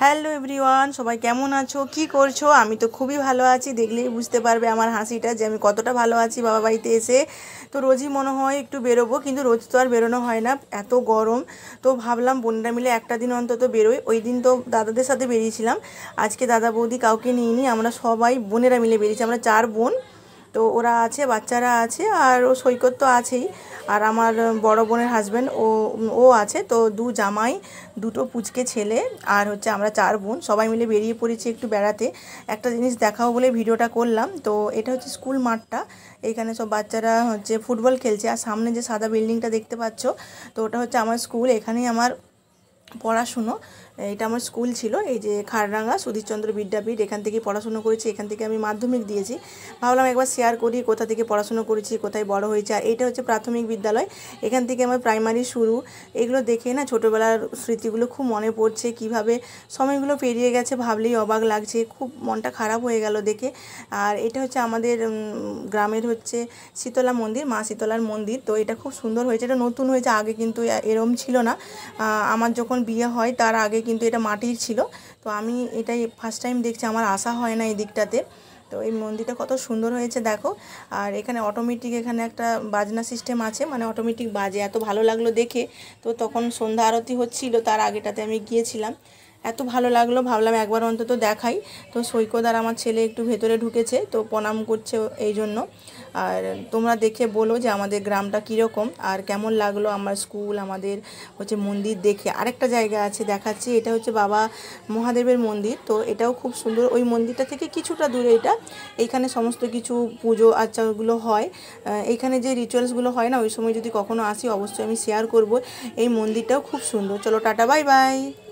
Hello everyone, সবাই কেমন আছো, কি করছো? আমি তো খুবই ভালো আছি। দেখলেই বুঝতে পারবে আমার হাসিটা যে আমি কতটা ভালো আছি বাবা বাড়িতে এসে। তো রোজই মনে হয় একটু বেরোবো, কিন্তু রোজ তো আর বেরোনো হয় না, এত গরম। তো ভাবলাম বোনরা মিলে একটা দিন অন্তত বেরোই। ওই দিন তো দাদাদের সাথে বেরিয়েছিলাম, আজকে দাদা বৌদি কাউকে নিইনি, আমরা সবাই বোনেরা মিলে বেরিয়েছি। আমরা 4 বোন, তো ওরা আছে, বাচ্চারা আছে, আর ও সৈকত তো আছেই। আর আমার বড় বোনের হাজব্যান্ড ও ও আছে। তো জামাই, দুটো পুচকে ছেলে, আর হচ্ছে আমরা 4 বোন সবাই মিলে বেরিয়ে পড়েছি একটু বেড়াতে। একটা জিনিস দেখাও বলে ভিডিওটা করলাম। তো এটা হচ্ছে স্কুল মাঠটা, এইখানে সব বাচ্চারা হচ্ছে ফুটবল খেলছে। আর সামনে যে সাদা বিল্ডিংটা দেখতে পাচ্ছ, তো ওটা হচ্ছে আমার স্কুল, এখানেই আমার পড়াশুনো। এটা আমার স্কুল ছিল, এই যে খাররাঙ্গা সুধীরচন্দ্র বিদ্যাপীঠ, এখান থেকেই পড়াশুনো করেছি, এখান থেকে আমি মাধ্যমিক দিয়েছি। ভাবলাম একবার শেয়ার করি কোথা থেকে পড়াশুনো করেছি, কোথায় বড় হয়েছে। আর এটা হচ্ছে প্রাথমিক বিদ্যালয়, এখান থেকে আমার প্রাইমারি শুরু। এগুলো দেখে না ছোটোবেলার স্মৃতিগুলো খুব মনে পড়ছে, কিভাবে সময়গুলো পেরিয়ে গেছে ভাবলেই অবাক লাগছে, খুব মনটা খারাপ হয়ে গেল দেখে। আর এটা হচ্ছে আমাদের গ্রামের হচ্ছে শীতলা মন্দির, মা শীতলার মন্দির। তো এটা খুব সুন্দর হয়েছে, এটা নতুন হয়েছে, আগে কিন্তু এরম ছিল না। আমার যখন বিয়ে হয় তার আগে কিন্তু এটা মাটির ছিল। তো আমি এটাই ফার্স্ট টাইম দেখছি, আমার আসা হয় না এই দিকটাতে। তো এই মন্দিরটা কত সুন্দর হয়েছে দেখো। আর এখানে অটোমেটিক, এখানে একটা বাজনা সিস্টেম আছে, মানে অটোমেটিক বাজে, এত ভালো লাগলো দেখে। তো তখন সন্ধ্যা আরতি হচ্ছিল, তার আগেটাতে আমি গিয়েছিলাম, এত ভালো লাগলো, ভাবলাম একবার অন্তত দেখাই। তো সৈকত আর আমার ছেলে একটু ভেতরে ঢুকেছে, তো প্রণাম করছে এই জন্য। আর তোমরা দেখে বলো যে আমাদের গ্রামটা কীরকম আর কেমন লাগলো আমার স্কুল, আমাদের হচ্ছে মন্দির দেখে। আরেকটা জায়গা আছে দেখাচ্ছি, এটা হচ্ছে বাবা মহাদেবের মন্দির। তো এটাও খুব সুন্দর, ওই মন্দিরটা থেকে কিছুটা দূরে এটা। এইখানে সমস্ত কিছু পুজো আচারগুলো হয়, এইখানে যে রিচুয়ালসগুলো হয় না, ওই সময় যদি কখনো আসি অবশ্যই আমি শেয়ার করব। এই মন্দিরটাও খুব সুন্দর। চলো টাটা, বাই বাই।